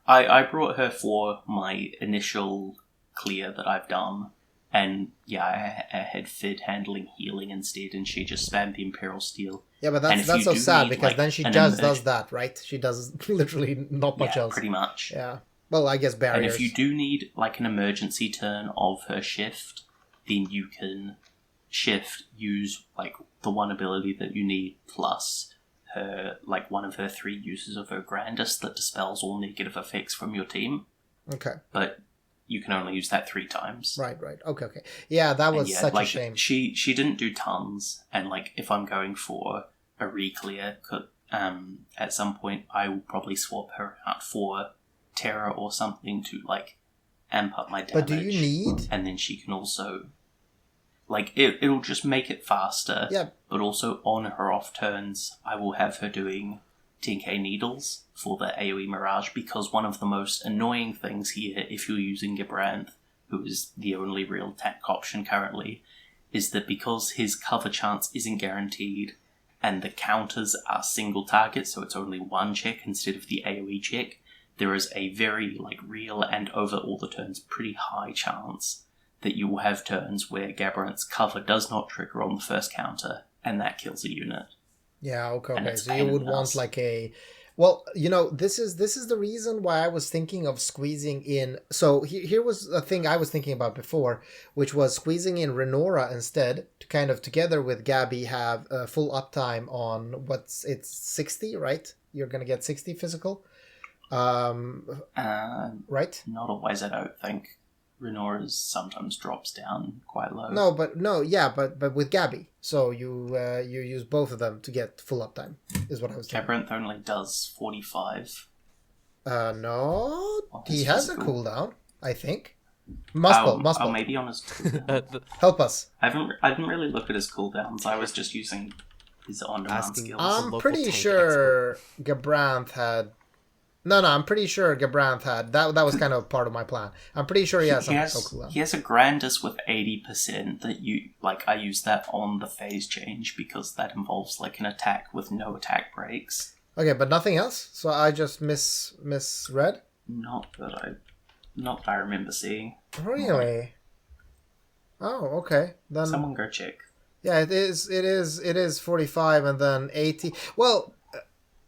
I brought her for my initial clear that I've done, and yeah, I had Fid handling healing instead, and she just spammed the Imperial Steel. Yeah, but that's so sad, because then she just does that, right? She does literally not much else. Pretty much. Yeah. Well, I guess barriers. And if you do need like an emergency turn of her shift, then you can use like the one ability that you need plus her, like one of her 3 uses of her Grandest that dispels all negative effects from your team. Okay. But you can only use that 3 times. Right. Okay. Yeah, that was such a shame. She didn't do tons, and like if I'm going for a re-clear, at some point I will probably swap her out for Terra or something to like amp up my damage. But do you need? And then she can also like it'll just make it faster. Yeah. But also on her off turns, I will have her doing 10k needles for the AoE Mirage, because one of the most annoying things here, if you're using Gibranth, who is the only real tank option currently, is that because his cover chance isn't guaranteed and the counters are single target, so it's only 1 check instead of the AoE check, there is a very like real and over all the turns pretty high chance that you will have turns where Gabranth's cover does not trigger on the first counter, and that kills a unit. Yeah, okay. So you would want like a... Well, this is the reason why I was thinking of squeezing in... So here was a thing I was thinking about before, which was squeezing in Renora instead, to kind of together with Gabby have full uptime on it's 60, right? You're going to get 60 physical. Right? Not always, I don't think. Renora's sometimes drops down quite low. But with Gabby, so you use both of them to get full uptime, is what I was saying. Gabranth only does 45. No, he has a cooldown, I think. Muspel. Oh, maybe on his help us. I didn't really look at his cooldowns. I was just using his on-demand skills. I'm pretty sure Gabranth had... No, I'm pretty sure Gabranth had... That was kind of part of my plan. I'm pretty sure he has some cooldown. He has a Grandest with 80% that you... Like, I use that on the phase change because that involves, like, an attack with no attack breaks. Okay, but nothing else? So I just misread? Not that I remember seeing. Really? Oh, okay. Then someone go check. Yeah, it is 45 and then 80. Well...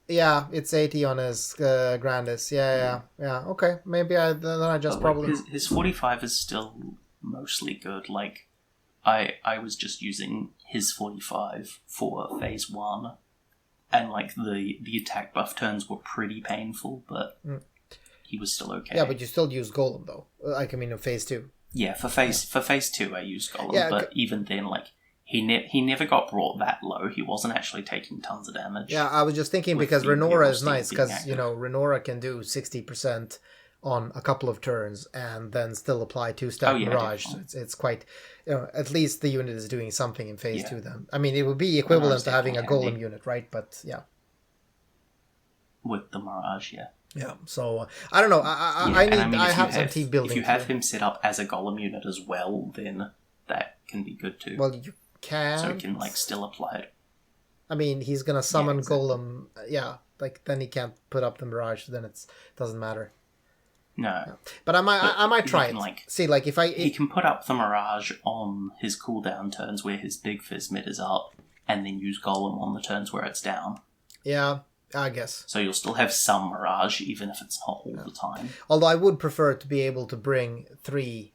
Yeah, it's 80 on his Grandest. Yeah. Okay, maybe I just probably... His 45 is still mostly good. Like, I was just using his 45 for phase 1, and like the attack buff turns were pretty painful, but he was still okay. Yeah, but you still use Golem though. Like, I mean, in phase 2. Yeah, for phase 2 I used Golem, but even then, like... He never got brought that low. He wasn't actually taking tons of damage. Yeah, I was just thinking because Renora is nice, because, Renora can do 60% on a couple of turns and then still apply 2-step Mirage. So it's quite, at least the unit is doing something in phase 2 then. I mean, it would be equivalent to having a Golem unit, right? But, yeah. With the Mirage, yeah. Yeah, so, I don't know. I have some team building. If you have him set up as a Golem unit as well, then that can be good too. Well, you can. So he can like still apply it. I mean, he's gonna summon Golem. Yeah, like then he can't put up the Mirage. Then it doesn't matter. No, yeah. But I might try it. Like, see, like if he can put up the Mirage on his cooldown turns where his big fizz mid is up, and then use Golem on the turns where it's down. Yeah, I guess. So you'll still have some Mirage, even if it's not all the time. Although I would prefer to be able to bring 3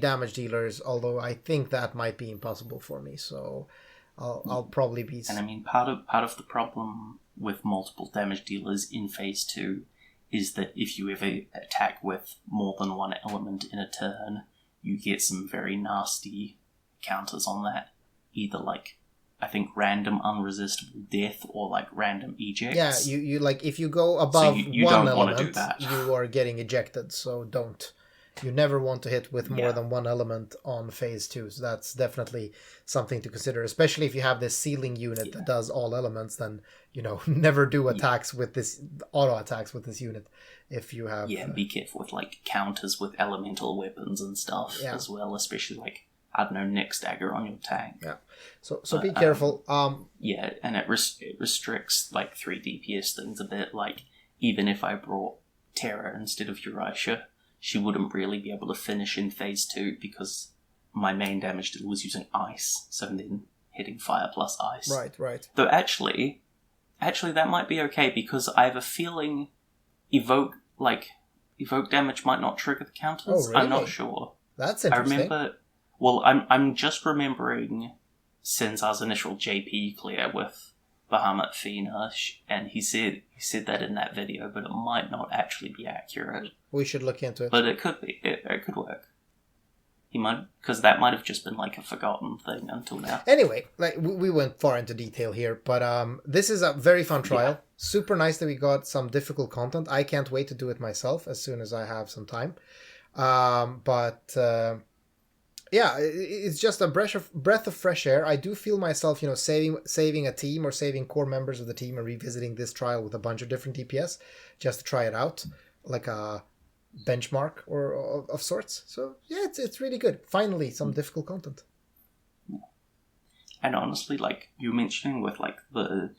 damage dealers, although I think that might be impossible for me, so I'll probably be... And I mean, part of the problem with multiple damage dealers in phase 2 is that if you ever attack with more than one element in a turn, you get some very nasty counters on that. either like, I think random unresistible death or like random ejects. Yeah, you like if you go above you one don't wanna do element, that. you are getting ejected. So don't. You never want to hit with more Yeah. than one element on phase 2. So that's definitely something to consider, especially if you have this ceiling unit that does all elements. Then never do attacks with this auto attacks with this unit. If you have Be careful with like counters with elemental weapons and stuff as well, especially like, I don't know, Nick Dagger on your tank. Yeah. So be careful. Yeah, and it restricts like 3 DPS things a bit. Like, even if I brought Terra instead of Eurasia, she wouldn't really be able to finish in phase 2 because my main damage deal was using ice, so then hitting fire plus ice. Right. Though actually that might be okay because I have a feeling evoke damage might not trigger the counters. Oh, really? I'm not sure. That's interesting. I remember. Well, I'm just remembering Sinzar's initial JP clear with Bahamut Fina, and he said that in that video, but it might not actually be accurate. We should look into it. But it could be. It could work. He might, because that might have just been like a forgotten thing until now. Anyway, like we went far into detail here, but this is a very fun trial. Yeah. Super nice that we got some difficult content. I can't wait to do it myself as soon as I have some time. Yeah, it's just a breath of fresh air. I do feel myself, saving a team or saving core members of the team and revisiting this trial with a bunch of different DPS just to try it out, like a benchmark or of sorts. So yeah, it's really good. Finally, some difficult content. And honestly, like you were mentioning with like the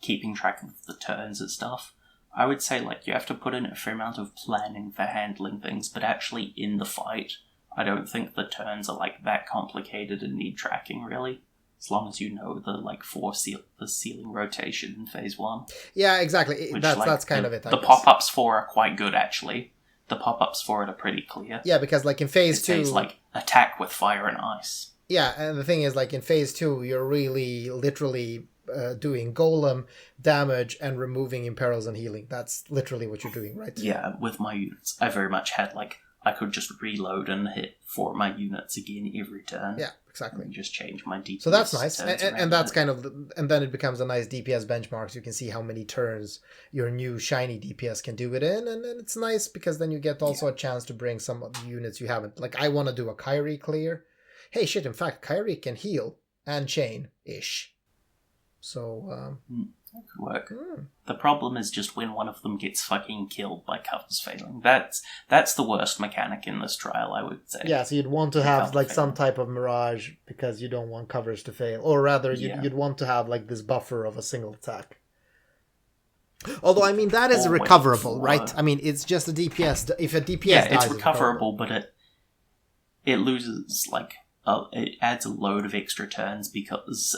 keeping track of the turns and stuff, I would say like you have to put in a fair amount of planning for handling things, but actually in the fight, I don't think the turns are like that complicated and need tracking really, as long as you know the like the ceiling rotation in phase 1. Yeah, exactly. Which, That's kind of it. The pop-ups for are quite good actually. The pop-ups for it are pretty clear. Yeah, because like in phase 2, says like attack with fire and ice. Yeah, and the thing is, like in phase 2, you're really literally doing golem damage and removing imperils and healing. That's literally what you're doing, right? Yeah, with my units, I very much had like I could just reload and hit 4 of my units again every turn. Yeah, exactly. And just change my DPS. So that's nice, and that's kind of, and then it becomes a nice DPS benchmark. So you can see how many turns your new shiny DPS can do it in, and it's nice because then you get also a chance to bring some of the units you haven't. Like I want to do a Kyrie clear. Hey, shit! In fact, Kyrie can heal and chain ish. So that could work. The problem is just when one of them gets fucking killed by covers failing. That's the worst mechanic in this trial, I would say. Yeah, so you'd want to have like some type of mirage because you don't want covers to fail, or rather, you'd want to have like this buffer of a single attack. Although I mean that is recoverable, right? I mean it's just a DPS. If a DPS dies, it's recoverable, but it loses like it adds a load of extra turns because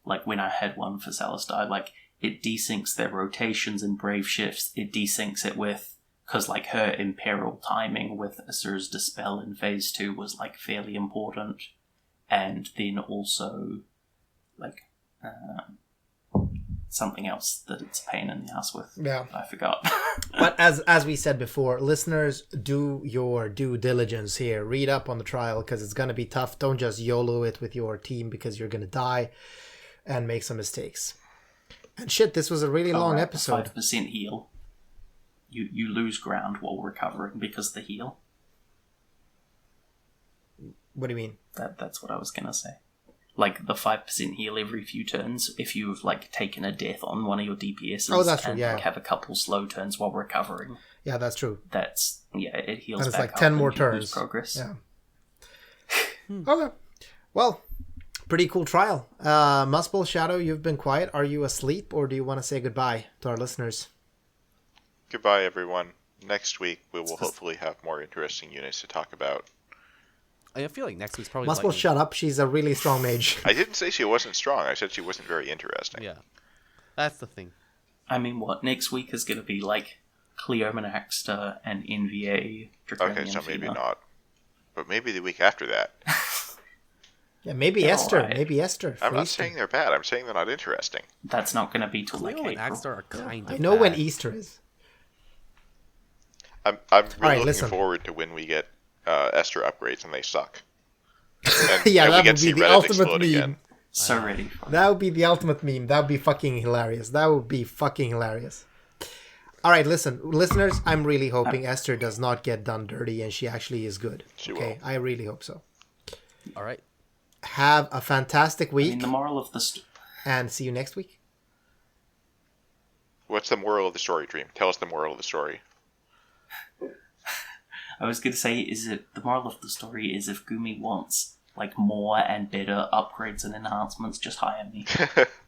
like when I had one for Celestai, like it desyncs their rotations and brave shifts. It desyncs it with, because like her imperil timing with Asura's Dispel in phase 2 was like fairly important, and then also like something else that it's a pain in the ass with. Yeah, I forgot. But as we said before, listeners, do your due diligence here. Read up on the trial because it's gonna be tough. Don't just YOLO it with your team because you're gonna die and make some mistakes. And shit, this was a really long episode. 5% heal. You lose ground while recovering because of the heal. What do you mean? That's what I was gonna say. Like the 5% heal every few turns if you've like taken a death on one of your DPSs. Oh, that's true. And Yeah, like, have a couple slow turns while recovering. Yeah, that's true. It heals. And it's back like up 10 and more you turns. lose progress. Yeah. Okay. Well, pretty cool trial. Muspel, Shadow, you've been quiet. Are you asleep, or do you want to say goodbye to our listeners? Goodbye, everyone. Next week, we will hopefully have more interesting units to talk about. I feel like next week's probably Muspel, shut up. She's a really strong mage. I didn't say she wasn't strong. I said she wasn't very interesting. Yeah. That's the thing. I mean, what? Next week is going to be like Cleomenaxter and NVA Draconian Okay, so maybe Fina. not. But maybe the week after that. Yeah, maybe They're Esther. alright. Maybe Esther. I'm not Easter. saying they're bad. I'm saying they're not interesting. That's not going to be till like Cleo and April. Axstar are kind of I know when bad. Easter is. I'm really right, looking listen. forward to when we get Esther upgrades and they suck. And, Yeah, and that we get would to be see the Reddit ultimate explode meme. again. So ready for it. That would be the ultimate meme. That would be fucking hilarious. All right, listen, listeners, I'm really hoping Esther does not get done dirty and she actually is good. She Okay, will. I really hope so. All right. Have a fantastic I week mean, the moral of the and see you next week. What's the moral of the story, Dream? Tell us the moral of the story. I was going to say, the moral of the story is if Gumi wants like more and better upgrades and enhancements, just hire me.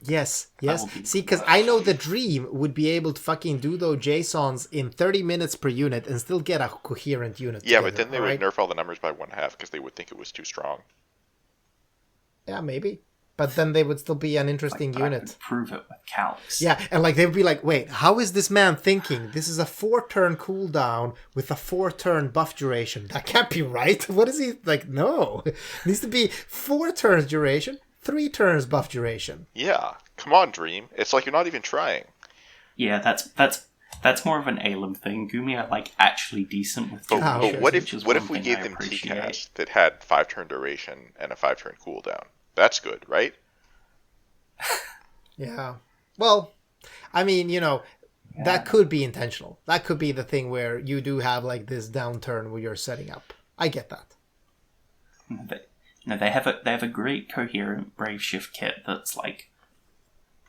Yes. will be See, because I know the Dream would be able to fucking do those JSONs in 30 minutes per unit and still get a coherent unit. Yeah, together, but then they alright? would nerf all the numbers by 1/2 because they would think it was too strong. Yeah, maybe. But then they would still be an interesting But I unit. could prove it with calcs. Yeah, and like they would be like, wait, how is this man thinking? This is a 4-turn cooldown with a 4-turn buff duration. That can't be right. What is he like? No, it needs to be 4 turns duration, 3 turns buff duration. Yeah, come on, Dream. It's like you're not even trying. Yeah, that's more of an Alum thing. Gumi are like actually decent with But, Oh, but sure. what which if is what one if we thing gave I them appreciate. TCAS that had 5-turn duration and a 5-turn cooldown? That's good, right? Yeah. Well, I mean, that could be intentional. That could be the thing where you do have like this downturn where you're setting up. I get that. They have a great coherent Brave Shift kit that's like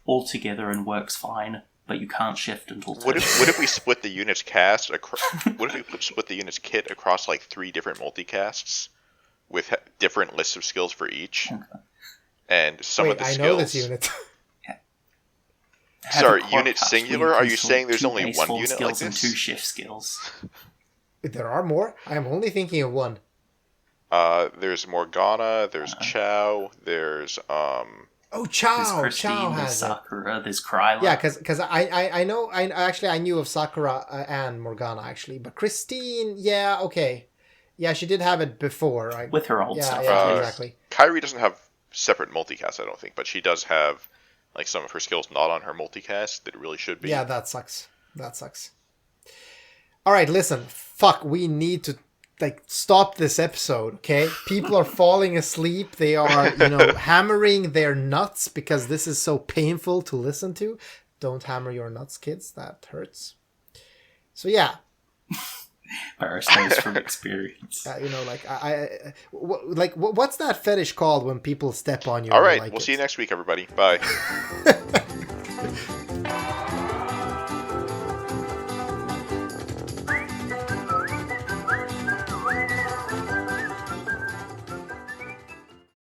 all together and works fine, but you can't shift until What if we split the unit's cast? What if we split the unit's kit across like 3 different multicasts with different lists of skills for each? And some Wait, of the I skills. know this unit. have Sorry, a quad unit class where singular? you Are can you sort saying there's 2 only base one full unit like skills and this? 2 shift skills? There are more. I am only thinking of one. There's Morgana, there's Chow, there's Oh, There's Chow Christine, there's has it. Sakura, there's Kryla. Yeah, because I know I knew of Sakura and Morgana actually, but Christine, yeah, okay, yeah, she did have it before, right? with her old yeah, stuff. yeah, Uh, exactly. Kyrie doesn't have separate multicast, I don't think, but she does have like some of her skills not on her multicast that really should be. Yeah, that sucks. All right, listen, fuck, we need to stop this episode, okay? People are falling asleep. They are, hammering their nuts because this is so painful to listen to. Don't hammer your nuts, kids. That hurts. So yeah, Paris knows from experience. what's that fetish called when people step on you? All and you right, like we'll it? see you next week, everybody. Bye.